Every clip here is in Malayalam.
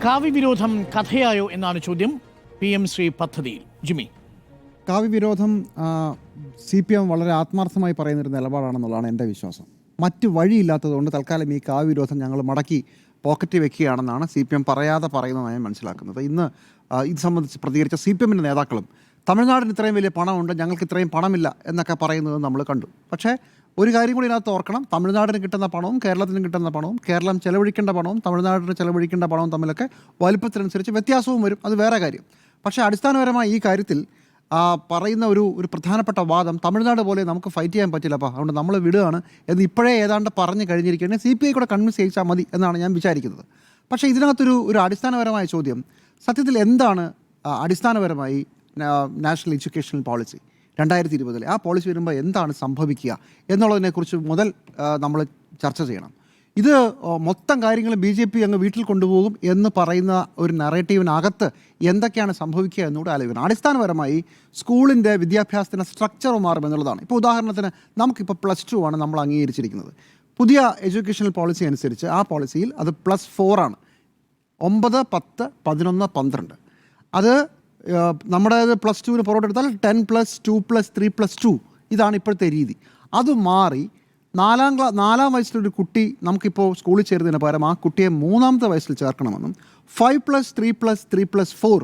കാവ്യ വിരോധം കഥയായോ എന്നാണ് ചോദ്യം. PM ശ്രീ പദ്ധതിയിൽ ജിമ്മി. കാവ്യ വിരോധം CPM വളരെ ആത്മാർത്ഥമായി പറയുന്നൊരു നിലപാടാണെന്നുള്ളതാണ് എൻ്റെ വിശ്വാസം. മറ്റ് വഴിയില്ലാത്തതുകൊണ്ട് തൽക്കാലം ഈ കാവ്യ വിരോധം ഞങ്ങൾ മടക്കി പോക്കറ്റിൽ വെക്കുകയാണെന്നാണ് CPM പറയാതെ പറയുന്നതായി മനസ്സിലാക്കുന്നത്. ഇന്ന് ഇത് സംബന്ധിച്ച് പ്രതികരിച്ച CPMൻ്റെ നേതാക്കളും തമിഴ്നാടിന് ഇത്രയും വലിയ പണമുണ്ട്, ഞങ്ങൾക്ക് ഇത്രയും പണമില്ല എന്നൊക്കെ പറയുന്നത് നമ്മൾ കണ്ടു. പക്ഷേ ഒരു കാര്യം കൂടി ഇതിനകത്ത് ഓർക്കണം, തമിഴ്നാടിന് കിട്ടുന്ന പണവും കേരളത്തിന് കിട്ടുന്ന പണവും കേരളം ചെലവഴിക്കേണ്ട പണവും തമിഴ്നാടിന് ചെലവഴിക്കേണ്ട പണവും തമ്മിലൊക്കെ വലുപ്പത്തിനനുസരിച്ച് വ്യത്യാസവും വരും, അത് വേറെ കാര്യം. പക്ഷേ അടിസ്ഥാനപരമായി ഈ കാര്യത്തിൽ പറയുന്ന ഒരു പ്രധാനപ്പെട്ട വാദം തമിഴ്നാട് പോലെ നമുക്ക് ഫൈറ്റ് ചെയ്യാൻ പറ്റില്ലപ്പോൾ, അതുകൊണ്ട് നമ്മൾ വിടുകയാണ് എന്ന് ഇപ്പോഴേ ഏതാണ്ട് പറഞ്ഞു കഴിഞ്ഞിരിക്കുകയാണെങ്കിൽ CPI കൂടെ കൺവിൻസ് ചെയ്യിച്ചാൽ മതി എന്നാണ് ഞാൻ വിചാരിക്കുന്നത്. പക്ഷേ ഇതിനകത്തൊരു അടിസ്ഥാനപരമായ ചോദ്യം, സത്യത്തിൽ എന്താണ് അടിസ്ഥാനപരമായി നാഷണൽ എഡ്യൂക്കേഷണൽ പോളിസി 2020 ആ പോളിസി വരുമ്പോൾ എന്താണ് സംഭവിക്കുക എന്നുള്ളതിനെക്കുറിച്ച് മുതൽ നമ്മൾ ചർച്ച ചെയ്യണം. ഇത് മൊത്തം കാര്യങ്ങളും BJP അങ്ങ് വീട്ടിൽ കൊണ്ടുപോകും എന്ന് പറയുന്ന ഒരു നറേറ്റീവിനകത്ത് എന്തൊക്കെയാണ് സംഭവിക്കുക എന്നുകൂടെ ആലോചിക്കണം. അടിസ്ഥാനപരമായി സ്കൂളിൻ്റെ വിദ്യാഭ്യാസത്തിൻ്റെ സ്ട്രക്ചർ മാറും എന്നുള്ളതാണ്. ഇപ്പോൾ ഉദാഹരണത്തിന് നമുക്കിപ്പോൾ +2 ആണ് നമ്മൾ അംഗീകരിച്ചിരിക്കുന്നത്. പുതിയ എഡ്യൂക്കേഷണൽ പോളിസി അനുസരിച്ച് ആ പോളിസിയിൽ അത് +4 ആണ്. 9, 10, 11, 12 അത് നമ്മുടെ +2 പുറത്തെടുത്താൽ 10+2+3+2 ഇതാണ് ഇപ്പോഴത്തെ രീതി. അത് മാറി 4ാം വയസ്സിലൊരു കുട്ടി നമുക്കിപ്പോൾ സ്കൂളിൽ ചേരുന്നതിന് പകരം ആ കുട്ടിയെ 3ാമത്തെ വയസ്സിൽ ചേർക്കണമെന്നും 5+3+3+4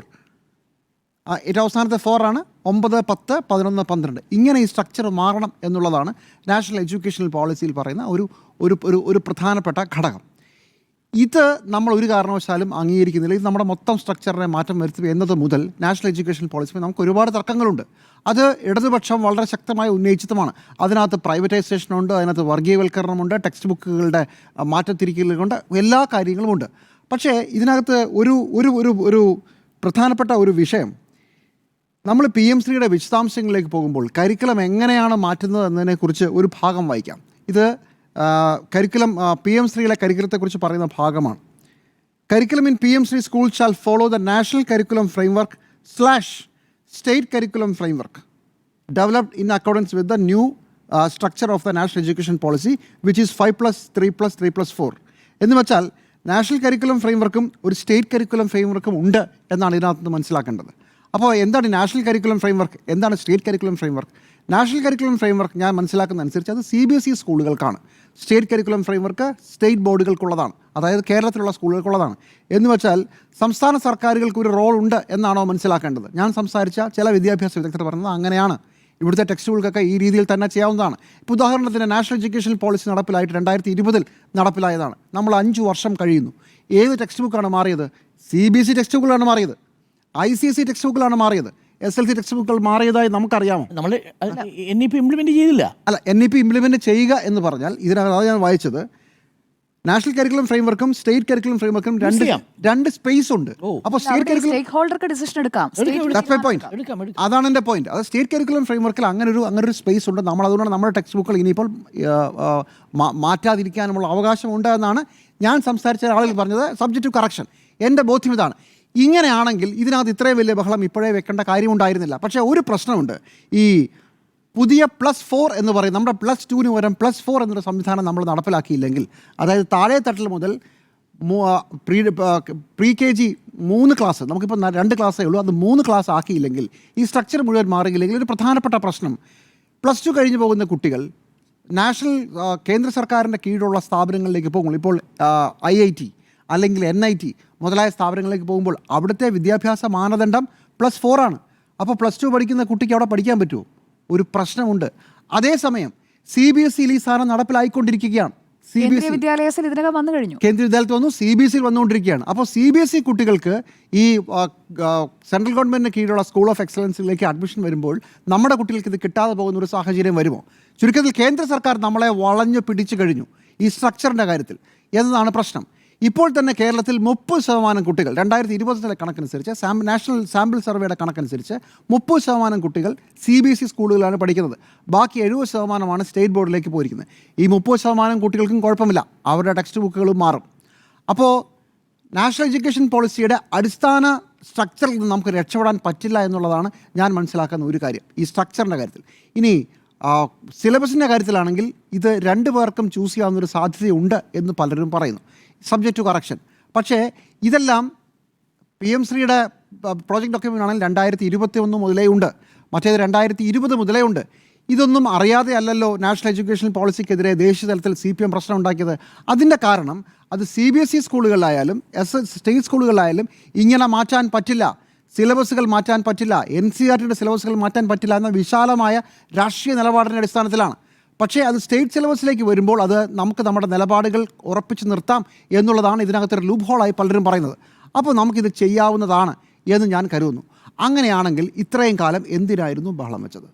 ഏറ്റവും അവസാനത്തെ 4 ആണ് 9, 10, 11, 12 ഇങ്ങനെ ഈ സ്ട്രക്ചർ മാറണം എന്നുള്ളതാണ് നാഷണൽ എഡ്യൂക്കേഷണൽ പോളിസിയിൽ പറയുന്ന ഒരു പ്രധാനപ്പെട്ട ഘടകം. ഇത് നമ്മൾ ഒരു കാരണവശാലും അംഗീകരിക്കുന്നില്ല. ഇത് നമ്മുടെ മൊത്തം സ്ട്രക്ചറിനെ മാറ്റം വരുത്തുക എന്നത് മുതൽ നാഷണൽ എഡ്യൂക്കേഷണൽ പോളിസിയിൽ നമുക്ക് ഒരുപാട് തർക്കങ്ങളുണ്ട്. അത് ഇടതുപക്ഷം വളരെ ശക്തമായി ഉന്നയിച്ചതുമാണ്. അതിനകത്ത് പ്രൈവറ്റൈസേഷനുണ്ട്, അതിനകത്ത് വർഗീയവൽക്കരണമുണ്ട്, ടെക്സ്റ്റ് ബുക്കുകളുടെ മാറ്റത്തിരിക്കലുകൊണ്ട് എല്ലാ കാര്യങ്ങളുമുണ്ട്. പക്ഷേ ഇതിനകത്ത് ഒരു പ്രധാനപ്പെട്ട ഒരു വിഷയം, നമ്മൾ PM ശ്രീയുടെ വിശദാംശങ്ങളിലേക്ക് പോകുമ്പോൾ കരിക്കുലം എങ്ങനെയാണ് മാറ്റുന്നത് എന്നതിനെക്കുറിച്ച് ഒരു ഭാഗം വായിക്കാം. ഇത് കരിക്കുലം PM ശ്രീയിലെ കരിക്കുലത്തെക്കുറിച്ച് പറയുന്ന ഭാഗമാണ്. Curriculum in PM Shri school shall follow the national curriculum framework / state curriculum framework developed in accordance with the new structure of the national education policy which is 5+3+3+4 എന്ന് വെച്ചാൽ നാഷണൽ കരിക്കുലം ഫ്രെയിംവർക്കും ഒരു സ്റ്റേറ്റ് കരിക്കുലം ഫ്രെയിംവർക്കും ഉണ്ട് എന്നാണ് ഇതിനകത്ത് മനസ്സിലാക്കേണ്ടത്. അപ്പോൾ എന്താണ് നാഷണൽ കരിക്കുലം ഫ്രെയിംവർക്ക്, എന്താണ് state curriculum framework? National curriculum framework ഞാൻ മനസ്സിലാക്കുന്ന അനുസരിച്ച് അത് CBSE സ്കൂളുകൾക്കാണ്. സ്റ്റേറ്റ് കരിക്കുലം ഫ്രെയിംവർക്ക് സ്റ്റേറ്റ് ബോർഡുകൾക്കുള്ളതാണ്, അതായത് കേരളത്തിലുള്ള സ്കൂളുകൾക്കുള്ളതാണ്. എന്ന് വെച്ചാൽ സംസ്ഥാന സർക്കാരുകൾക്ക് ഒരു റോൾ ഉണ്ട് എന്നാണോ മനസ്സിലാക്കേണ്ടത്? ഞാൻ സംസാരിച്ച ചില വിദ്യാഭ്യാസ വിദഗ്ധർ പറയുന്നത് അങ്ങനെയാണ്. ഇവിടുത്തെ ടെക്സ്റ്റുകൾക്കൊക്കെ ഈ രീതിയിൽ തന്നെ ചെയ്യാവുന്നതാണ്. ഇപ്പോൾ ഉദാഹരണത്തിന് നാഷണൽ എഡ്യൂക്കേഷൻ പോളിസി നടപ്പിലായിട്ട് 2020 നടപ്പിലായതാണ്. നമ്മൾ 5 വർഷം കഴിയുന്നു. ഏത് ടെക്സ്റ്റ് ബുക്കാണ് മാറിയത്? CBSE ടെക്സ്റ്റ് ബുക്കുകളാണ് മാറിയത്, ICSE ടെക്സ്റ്റ് ബുക്കുകളാണ് മാറിയത്, SLC ടെക്സ്റ്റ് ബുക്കുകൾ മാറിയതായി നമുക്കറിയാമോ? നമ്മൾ NEP ഇംപ്ലിമെൻറ്റ് ചെയ്തില്ല. അല്ല, NEP ഇംപ്ലിമെൻറ്റ് ചെയ്യുക എന്ന് പറഞ്ഞാൽ ഇതിനകത്ത് ഞാൻ വായിച്ചത് നാഷണൽ കരിക്കുലം ഫ്രെയിംവർക്കും സ്റ്റേറ്റ് കരിക്കുലം ഫ്രെയിംവർക്കും രണ്ട് സ്പേസ് ഉണ്ട്. അപ്പോൾ സ്റ്റേറ്റ് കരിക്കുലം അതാണ് എൻ്റെ പോയിന്റ്. അത് സ്റ്റേറ്റ് കരിക്കുലം ഫ്രെയിംവർക്കിൽ അങ്ങനൊരു സ്പേസ് ഉണ്ട്. നമ്മൾ അതുകൊണ്ടാണ് നമ്മുടെ ടെക്സ്റ്റ് ബുക്കുകൾ ഇനിയിപ്പോൾ മാറ്റാതിരിക്കാനുമുള്ള അവകാശമുണ്ട് എന്നാണ് ഞാൻ സംസാരിച്ച ആളുകൾ പറഞ്ഞത്. Subject to correction. എൻ്റെ ബോധ്യം ഇതാണ്. ഇങ്ങനെയാണെങ്കിൽ ഇതിനകത്ത് ഇത്രയും വലിയ ബഹളം ഇപ്പോഴേ വെക്കേണ്ട കാര്യമുണ്ടായിരുന്നില്ല. പക്ഷേ ഒരു പ്രശ്നമുണ്ട്. ഈ പുതിയ +4 എന്ന് പറയും, നമ്മുടെ +2 പകരം +4 എന്നൊരു സംവിധാനം നമ്മൾ നടപ്പിലാക്കിയില്ലെങ്കിൽ, അതായത് താഴെ തട്ടിൽ മുതൽ പ്രീ KG 3 ക്ലാസ്, നമുക്കിപ്പോൾ 2 ക്ലാസ്സേ ഉള്ളൂ, അത് 3 ക്ലാസ് ആക്കിയില്ലെങ്കിൽ, ഈ സ്ട്രക്ചർ മുഴുവൻ മാറിയില്ലെങ്കിൽ ഒരു പ്രധാനപ്പെട്ട പ്രശ്നം, +2 കഴിഞ്ഞ് പോകുന്ന കുട്ടികൾ നാഷണൽ കേന്ദ്ര സർക്കാരിൻ്റെ കീഴിലുള്ള സ്ഥാപനങ്ങളിലേക്ക് പോകുമ്പോൾ, ഇപ്പോൾ IIT അല്ലെങ്കിൽ NIT മുതലായ സ്ഥാപനങ്ങളിലേക്ക് പോകുമ്പോൾ അവിടുത്തെ വിദ്യാഭ്യാസ മാനദണ്ഡം +4 ആണ്. അപ്പോൾ +2 പഠിക്കുന്ന കുട്ടിക്ക് അവിടെ പഠിക്കാൻ പറ്റുമോ? ഒരു പ്രശ്നമുണ്ട്. അതേസമയം CBSE ഈ സാധനം നടപ്പിലായിക്കൊണ്ടിരിക്കുകയാണ്. കേന്ദ്രീയ വിദ്യാലയത്തിൽ ഇതിനകം വന്നു കഴിഞ്ഞു. കേന്ദ്രീയ വിദ്യാലയത്തിൽ വന്നു, CBSE വന്നുകൊണ്ടിരിക്കുകയാണ്. അപ്പോൾ CBSE കുട്ടികൾക്ക് ഈ സെൻട്രൽ ഗവൺമെൻറ്റിന് കീഴിലുള്ള സ്കൂൾ ഓഫ് എക്സലൻസിലേക്ക് അഡ്മിഷൻ വരുമ്പോൾ നമ്മുടെ കുട്ടികൾക്ക് ഇത് കിട്ടാതെ പോകുന്ന ഒരു സാഹചര്യം വരുമോ? ചുരുക്കത്തിൽ കേന്ദ്ര സർക്കാർ നമ്മളെ വളഞ്ഞു പിടിച്ചു കഴിഞ്ഞു ഈ സ്ട്രക്ചറിൻ്റെ കാര്യത്തിൽ എന്നതാണ് പ്രശ്നം. ഇപ്പോൾ തന്നെ കേരളത്തിൽ 30% കുട്ടികൾ 2020 കണക്കനുസരിച്ച് നാഷണൽ സാമ്പിൾ സർവേയുടെ കണക്കനുസരിച്ച് 30% കുട്ടികൾ CBSE സ്കൂളുകളിലാണ് പഠിക്കുന്നത്. ബാക്കി 70% സ്റ്റേറ്റ് ബോർഡിലേക്ക് പോയിരിക്കുന്നത്. ഈ 30% കുട്ടികൾക്കും കുഴപ്പമില്ല, അവരുടെ ടെക്സ്റ്റ് ബുക്കുകളും മാറും. അപ്പോൾ നാഷണൽ എഡ്യൂക്കേഷൻ പോളിസിയുടെ അടിസ്ഥാന സ്ട്രക്ചറിൽ നിന്ന് നമുക്ക് രക്ഷപ്പെടാൻ പറ്റില്ല എന്നുള്ളതാണ് ഞാൻ മനസ്സിലാക്കുന്ന ഒരു കാര്യം ഈ സ്ട്രക്ചറിൻ്റെ കാര്യത്തിൽ. ഇനി സിലബസിൻ്റെ കാര്യത്തിലാണെങ്കിൽ ഇത് 2 പേർക്കും ചൂസ് ചെയ്യാവുന്നൊരു സാധ്യതയുണ്ട് എന്ന് പലരും പറയുന്നു, സബ്ജക്റ്റ് ടു കറക്ഷൻ. പക്ഷേ ഇതെല്ലാം PM-ശ്രീയുടെ പ്രോജക്റ്റ് ഡോക്യുമെൻ്റ് ആണെങ്കിൽ 2021 മുതലേ ഉണ്ട്, മറ്റേത് 2020 മുതലേ ഉണ്ട്. ഇതൊന്നും അറിയാതെ അല്ലല്ലോ നാഷണൽ എഡ്യൂക്കേഷൻ പോളിസിക്കെതിരെ ദേശീയ തലത്തിൽ CPM പ്രശ്നം ഉണ്ടാക്കിയത്. അതിൻ്റെ കാരണം അത് CBSE സ്കൂളുകളിലായാലും സ്റ്റേറ്റ് സ്കൂളുകളിലായാലും ഇങ്ങനെ മാറ്റാൻ പറ്റില്ല, സിലബസുകൾ മാറ്റാൻ പറ്റില്ല, NCERTയുടെ സിലബസുകൾ മാറ്റാൻ പറ്റില്ല എന്ന വിശാലമായ രാഷ്ട്രീയ നിലപാടിൻ്റെ അടിസ്ഥാനത്തിലാണ്. പക്ഷേ അത് സ്റ്റേറ്റ് സിലബസിലേക്ക് വരുമ്പോൾ അത് നമുക്ക് നമ്മുടെ നിലപാടുകൾ ഉറപ്പിച്ച് നിർത്താം എന്നുള്ളതാണ് ഇതിനകത്തൊരു ലൂപ്പ് ഹോളായി പലരും പറയുന്നത്. അപ്പോൾ നമുക്കിത് ചെയ്യാവുന്നതാണ് എന്ന് ഞാൻ കരുതുന്നു. അങ്ങനെയാണെങ്കിൽ ഇത്രയും കാലം എന്തിനായിരുന്നു ബഹളം വെച്ചത്?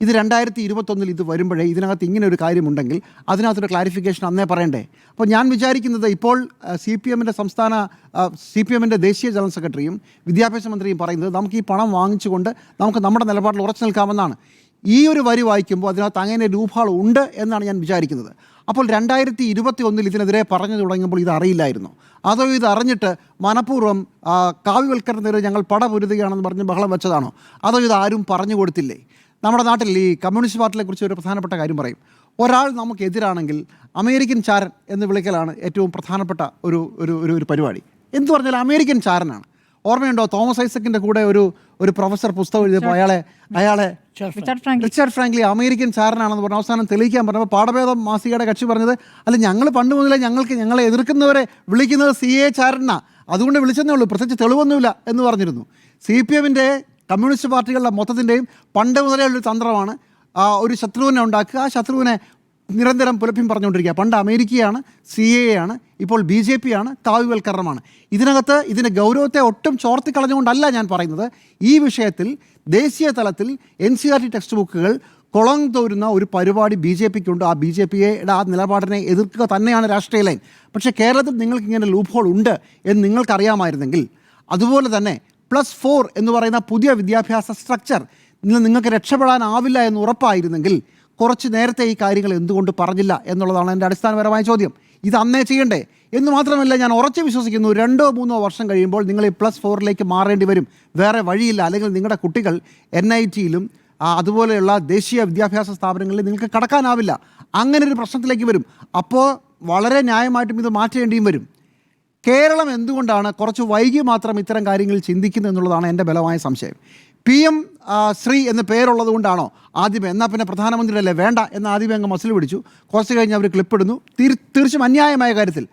ഇത് 2021 ഇത് വരുമ്പോഴേ ഇതിനകത്ത് ഇങ്ങനെ ഒരു കാര്യമുണ്ടെങ്കിൽ അതിനകത്തൊരു ക്ലാരിഫിക്കേഷൻ അന്നേ പറയണ്ടേ. അപ്പോൾ ഞാൻ വിചാരിക്കുന്നത് ഇപ്പോൾ CPM-ൻ്റെ ദേശീയ ജനറൽ സെക്രട്ടറിയും വിദ്യാഭ്യാസ മന്ത്രിയും പറയുന്നത് നമുക്ക് ഈ പണം വാങ്ങിച്ചുകൊണ്ട് നമുക്ക് നമ്മുടെ നിലപാടിൽ ഉറച്ചു നിൽക്കാമെന്നാണ്. ഈ ഒരു വരി വായിക്കുമ്പോൾ അതിനകത്ത് അങ്ങനെ രൂപകൾ ഉണ്ട് എന്നാണ് ഞാൻ വിചാരിക്കുന്നത്. അപ്പോൾ 2021 ഇതിനെതിരെ പറഞ്ഞു തുടങ്ങുമ്പോൾ ഇത് അറിയില്ലായിരുന്നു, അതോ ഇത് അറിഞ്ഞിട്ട് മനഃപൂർവ്വം കാവ്യവൽക്കരണത്തിന് ഞങ്ങൾ പടപൊരുതുകയാണെന്ന് പറഞ്ഞ് ബഹളം വെച്ചതാണോ, അതോ ഇത് ആരും പറഞ്ഞു കൊടുത്തില്ലേ? നമ്മുടെ നാട്ടിൽ ഈ കമ്മ്യൂണിസ്റ്റ് പാർട്ടിയെക്കുറിച്ച് ഒരു പ്രധാനപ്പെട്ട കാര്യം പറയും. ഒരാൾ നമുക്കെതിരാണെങ്കിൽ അമേരിക്കൻ ചാരൻ എന്ന് വിളിക്കലാണ് ഏറ്റവും പ്രധാനപ്പെട്ട ഒരു പരിപാടി. എന്തു പറഞ്ഞാൽ അമേരിക്കൻ ചാരനാണ്. ഓർമ്മയുണ്ടോ, തോമസ് ഐസക്കിൻ്റെ കൂടെ ഒരു പ്രൊഫസർ പുസ്തകം എഴുതിയപ്പോൾ അയാളെ റിച്ചാർഡ് ഫ്രാങ്ക്ലി അമേരിക്കൻ ചാരനാണെന്ന് പറഞ്ഞ അവസാനം തെളിയിക്കാൻ പറഞ്ഞപ്പോൾ പാഠഭേദം മാസികയുടെ കക്ഷി പറഞ്ഞത് അല്ല, ഞങ്ങൾ പണ്ട് മുതലേ ഞങ്ങളെ എതിർക്കുന്നവരെ വിളിക്കുന്നത് CA ചാരനാ, അതുകൊണ്ട് വിളിച്ചെന്നേ ഉള്ളൂ, പ്രത്യേകിച്ച് തെളിവൊന്നുമില്ല എന്ന് പറഞ്ഞിരുന്നു. CPM-ൻ്റെ കമ്മ്യൂണിസ്റ്റ് പാർട്ടികളുടെ മൊത്തത്തിൻ്റെയും പണ്ട് മുതലേ ഉള്ളൊരു തന്ത്രമാണ് ഒരു ശത്രുവിനെ ഉണ്ടാക്കുക, ആ ശത്രുവിനെ നിരന്തരം പുലഭ്യം പറഞ്ഞുകൊണ്ടിരിക്കുക. പണ്ട് അമേരിക്കയാണ്, CA ആണ്, ഇപ്പോൾ BJP ആണ്, കാവ്യവൽക്കരണമാണ്. ഇതിനകത്ത് ഇതിൻ്റെ ഗൗരവത്തെ ഒട്ടും ചോർത്തിക്കളഞ്ഞുകൊണ്ടല്ല ഞാൻ പറയുന്നത്. ഈ വിഷയത്തിൽ ദേശീയ തലത്തിൽ NCERT ടെക്സ്റ്റ് ബുക്കുകൾ കുളം തോരുന്ന ഒരു പരിപാടി BJPക്കുണ്ട്. ആ BJPയുടെ ആ നിലപാടിനെ എതിർക്കുക തന്നെയാണ് രാഷ്ട്രീയ ലൈൻ. പക്ഷേ കേരളത്തിൽ നിങ്ങൾക്ക് ഇങ്ങനെ ലൂപ്പ് ഹോൾ ഉണ്ട് എന്ന് നിങ്ങൾക്കറിയാമായിരുന്നെങ്കിൽ, അതുപോലെ തന്നെ +4 എന്ന് പറയുന്ന പുതിയ വിദ്യാഭ്യാസ സ്ട്രക്ചർ നിങ്ങൾക്ക് രക്ഷപ്പെടാനാവില്ല എന്ന് ഉറപ്പായിരുന്നെങ്കിൽ കുറച്ച് നേരത്തെ ഈ കാര്യങ്ങൾ എന്തുകൊണ്ട് പറഞ്ഞില്ല എന്നുള്ളതാണ് എൻ്റെ അടിസ്ഥാനപരമായ ചോദ്യം. ഇത് അന്നേ ചെയ്യണ്ടേ? എന്ന് മാത്രമല്ല, ഞാൻ ഉറച്ചു വിശ്വസിക്കുന്നു 2-3 വർഷം കഴിയുമ്പോൾ നിങ്ങൾ ഈ +4ലേക്ക് മാറേണ്ടി വരും, വേറെ വഴിയില്ല. അല്ലെങ്കിൽ നിങ്ങളുടെ കുട്ടികൾ NITയിലും അതുപോലെയുള്ള ദേശീയ വിദ്യാഭ്യാസ സ്ഥാപനങ്ങളിൽ നിങ്ങൾക്ക് കടക്കാനാവില്ല. അങ്ങനെ ഒരു പ്രശ്നത്തിലേക്ക് വരും. അപ്പോൾ വളരെ ന്യായമായിട്ടും ഇത് മാറ്റേണ്ടിയും വരും. കേരളം എന്തുകൊണ്ടാണ് കുറച്ച് വൈകി മാത്രം ഇത്തരം കാര്യങ്ങൾ ചിന്തിക്കുന്നത് എന്നുള്ളതാണ് എൻ്റെ ബലമായ സംശയം. PM-ശ്രീ എന്ന് പേരുള്ളത് കൊണ്ടാണോ ആദ്യമേ, എന്നാൽ പിന്നെ പ്രധാനമന്ത്രിയല്ലേ വേണ്ട എന്ന് ആദ്യമേ അങ്ങ് മസിൽ പിടിച്ചു, കുറച്ച് കഴിഞ്ഞ് അവർ ക്ലിപ്പിടുന്നു. തീർച്ചയായും അന്യായമായ കാര്യത്തിൽ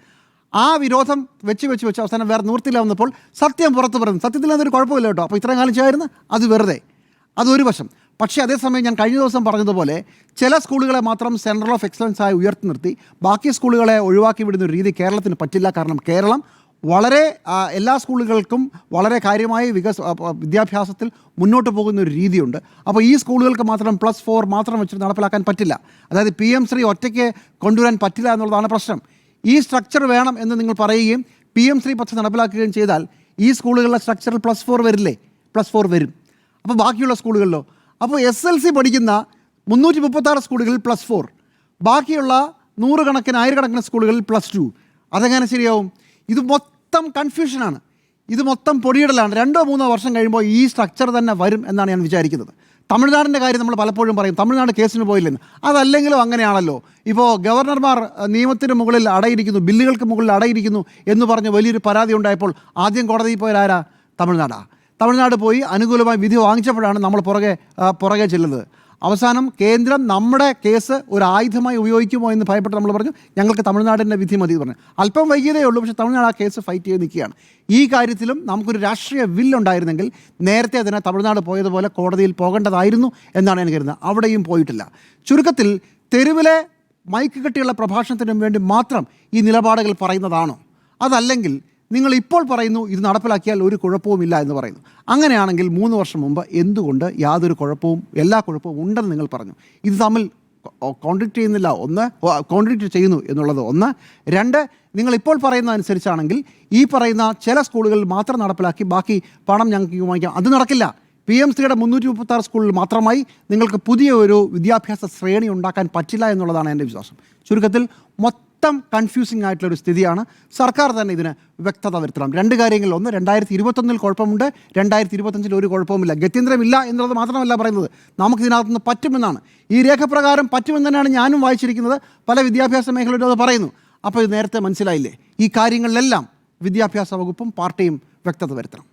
ആ വിരോധം വെച്ച് അവസാനം വേറെ നിവൃത്തിയില്ല വന്നപ്പോൾ സത്യം പുറത്ത് പറയുന്നു. സത്യത്തിൽ അതൊരു കുഴപ്പമില്ല കേട്ടോ, അപ്പോൾ ഇത്രയും കാലം ചെയ്യായിരുന്നു അത് വെറുതെ, അതൊരു വശം. പക്ഷേ അതേസമയം ഞാൻ കഴിഞ്ഞ ദിവസം പറഞ്ഞതുപോലെ ചില സ്കൂളുകളെ മാത്രം സെൻട്രൽ ഓഫ് എക്സലൻസ് ആയി ഉയർത്തി നിർത്തി ബാക്കി സ്കൂളുകളെ ഒഴിവാക്കി വിടുന്ന ഒരു രീതി കേരളത്തിന് പറ്റില്ല. കാരണം കേരളം വളരെ എല്ലാ സ്കൂളുകൾക്കും വളരെ കാര്യമായ വിദ്യാഭ്യാസത്തിൽ മുന്നോട്ട് പോകുന്ന ഒരു രീതിയുണ്ട്. അപ്പോൾ ഈ സ്കൂളുകൾക്ക് മാത്രം +4 മാത്രം വെച്ചിട്ട് നടപ്പിലാക്കാൻ പറ്റില്ല. അതായത് PM-ശ്രീ ഒറ്റയ്ക്ക് കൊണ്ടുവരാൻ പറ്റില്ല എന്നുള്ളതാണ് പ്രശ്നം. ഈ സ്ട്രക്ചർ വേണം എന്ന് നിങ്ങൾ പറയുകയും PM-ശ്രീ പദ്ധതി നടപ്പിലാക്കുകയും ചെയ്താൽ ഈ സ്കൂളുകളുടെ സ്ട്രക്ചറിൽ +4 വരില്ലേ? +4 വരും. അപ്പോൾ ബാക്കിയുള്ള സ്കൂളുകളിലോ? അപ്പോൾ SLC പഠിക്കുന്ന 336 സ്കൂളുകളിൽ +4, ബാക്കിയുള്ള 100-ആയിരക്കണക്കിന് സ്കൂളുകളിൽ +2. അതെങ്ങനെ ശരിയാവും? ഇത് മൊത്തം കൺഫ്യൂഷനാണ്, ഇത് മൊത്തം പൊടിയിടലാണ്. 2-3 വർഷം കഴിയുമ്പോൾ ഈ സ്ട്രക്ചർ തന്നെ വരും എന്നാണ് ഞാൻ വിചാരിക്കുന്നത്. തമിഴ്നാടിൻ്റെ കാര്യം നമ്മൾ പലപ്പോഴും പറയും, തമിഴ്നാട് കേസിന് പോയില്ലെന്ന്. അതല്ലെങ്കിലും അങ്ങനെയാണല്ലോ. ഇപ്പോൾ ഗവർണർമാർ നിയമത്തിന് മുകളിൽ അടയിരിക്കുന്നു, ബില്ലുകൾക്ക് മുകളിൽ അടയിരിക്കുന്നു എന്ന് പറഞ്ഞ് വലിയൊരു പരാതി ഉണ്ടായപ്പോൾ ആദ്യം കോടതിയിൽ പോയാരാ? തമിഴ്നാട് പോയി അനുകൂലമായി വിധി വാങ്ങിച്ചപ്പോഴാണ് നമ്മൾ പുറകെ ചെല്ലുന്നത്. അവസാനം കേന്ദ്രം നമ്മുടെ കേസ് ഒരു ആയുധമായി ഉപയോഗിക്കുമോ എന്ന് ഭയപ്പെട്ട് നമ്മൾ പറഞ്ഞു ഞങ്ങൾക്ക് തമിഴ്നാടിൻ്റെ വിധി മതി എന്ന് പറഞ്ഞു. അല്പം വൈകിയതേ ഉള്ളൂ, പക്ഷേ തമിഴ്നാട് ആ കേസ് ഫൈറ്റ് ചെയ്ത് നിൽക്കുകയാണ്. ഈ കാര്യത്തിലും നമുക്കൊരു രാഷ്ട്രീയ വില്ലുണ്ടായിരുന്നെങ്കിൽ നേരത്തെ തന്നെ തമിഴ്നാട് പോയതുപോലെ കോടതിയിൽ പോകേണ്ടതായിരുന്നു എന്നാണ് ഞാൻ കരുതുന്നത്. അവിടെയും പോയിട്ടില്ല. ചുരുക്കത്തിൽ തെരുവിലെ മൈക്ക് കെട്ടിയുള്ള പ്രഭാഷണത്തിനും വേണ്ടി മാത്രം ഈ നിലപാടുകൾ പറയുന്നതാണോ? അതല്ലെങ്കിൽ നിങ്ങൾ ഇപ്പോൾ പറയുന്നു ഇത് നടപ്പിലാക്കിയാൽ ഒരു കുഴപ്പവുമില്ല എന്ന് പറയുന്നു. അങ്ങനെയാണെങ്കിൽ 3 വർഷം മുമ്പ് എന്തുകൊണ്ട് യാതൊരു കുഴപ്പവും എല്ലാ കുഴപ്പവും ഉണ്ടെന്ന് നിങ്ങൾ പറഞ്ഞു? ഇത് തമ്മിൽ കോൺട്രാക്ട് ചെയ്യുന്നില്ല. കോൺട്രാക്ട് ചെയ്യുന്നു എന്നുള്ളത് ഒന്ന്. 2, നിങ്ങളിപ്പോൾ പറയുന്ന അനുസരിച്ചാണെങ്കിൽ ഈ പറയുന്ന ചില സ്കൂളുകളിൽ മാത്രം നടപ്പിലാക്കി ബാക്കി പണം ഞങ്ങൾക്ക് വാങ്ങിക്കാം, അത് നടക്കില്ല. PM-ശ്രീയുടെ 336 സ്കൂളിൽ മാത്രമായി നിങ്ങൾക്ക് പുതിയ ഒരു വിദ്യാഭ്യാസ ശ്രേണി ഉണ്ടാക്കാൻ പറ്റില്ല എന്നുള്ളതാണ് എൻ്റെ വിശ്വാസം. ചുരുക്കത്തിൽ മൊത്തം കൺഫ്യൂസിംഗ് ആയിട്ടുള്ളൊരു സ്ഥിതിയാണ്. സർക്കാർ തന്നെ ഇതിന് വ്യക്തത വരുത്തണം. 2 കാര്യങ്ങളിൽ. ഒന്ന്, 2021 കുഴപ്പമുണ്ട്, 2025 ഒരു കുഴപ്പവുമില്ല. ഗത്യന്തരമില്ല എന്നുള്ളത് മാത്രമല്ല പറയുന്നത്, നമുക്കിതിനകത്തുനിന്ന് പറ്റുമെന്നാണ്. ഈ രേഖപ്രകാരം പറ്റുമെന്ന് തന്നെയാണ് ഞാനും വായിച്ചിരിക്കുന്നത്. പല വിദ്യാഭ്യാസ മേഖലയിലും അത് പറയുന്നു. അപ്പോൾ ഇത് നേരത്തെ മനസ്സിലായില്ലേ? ഈ കാര്യങ്ങളിലെല്ലാം വിദ്യാഭ്യാസ വകുപ്പും പാർട്ടിയും വ്യക്തത വരുത്തണം.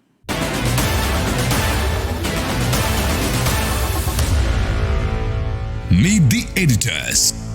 Meet the editors.